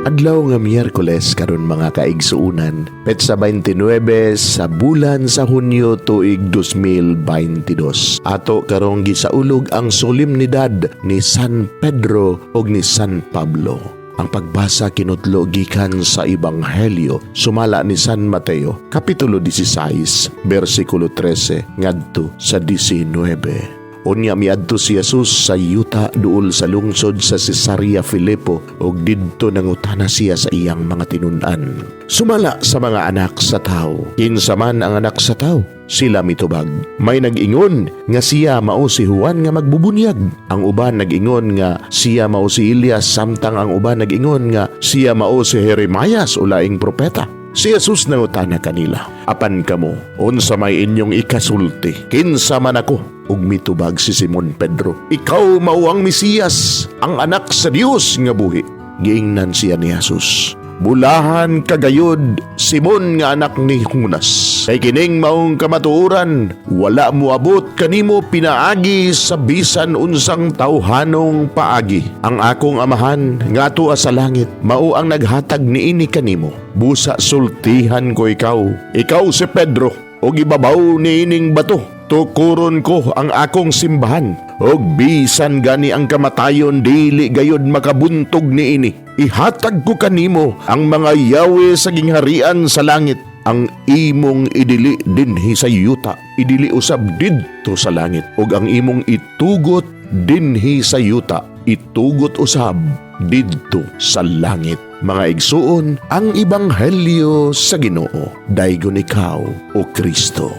Adlaw nga Miyerkules karon mga kaigsuunan, petsa 29 sa bulan sa Hunyo tuig 2022. Ato karong gisaulog ang solemnidad ni San Pedro ug ni San Pablo. Ang pagbasa kinutlo gikan sa Ebanghelyo sumala ni San Mateo, kapitulo 16, bersikulo 13 ngadto sa 19. Unya miadto si Jesus sa yuta duol sa lungsod sa Cesarea Filipo ug didto nangutana siya sa iyang mga tinun-an. Sumala sa mga anak sa tao. Kinsa man ang anak sa tao? Sila mitubag. May nag-ingon nga siya mao si Juan nga magbubunyag. Ang uban nag-ingon nga siya mao si Elias, samtang ang uban nag-ingon nga siya mao si Jeremias o laing propeta. Si Jesus nangutana kanila, "Apan kamo, unsa may inyong ikasulti? Kinsa man ako?" Ug mitubag si Simon Pedro, "Ikaw mao ang Mesiyas, ang anak sa Dios nga buhi." Giingnan siya ni Jesus, "Bulahan kagayod, Simon nga anak ni Jonas. Kay kining maong kamatuoran, wala moabot kanimo pinaagi sa bisan unsang tawhanong paagi. Ang akong amahan nga tua sa langit, mao ang naghatag niini kanimo. Busa sultihan ko ikaw. Ikaw si Pedro, ug ibabaw niining bato tukuron ko ang akong simbahan, og bisan gani ang kamatayon dili gayod makabuntog niini. Ihatag ko kanimo ang mga yawe sa gingharian sa langit. Ang imong idili dinhi sa yuta, idili usab didto sa langit, ug ang imong itugot dinhi sa yuta, itugot usab didto sa langit." Mga igsuon, ang Ebanghelyo sa Ginoo. Daygon ikaw, O Kristo.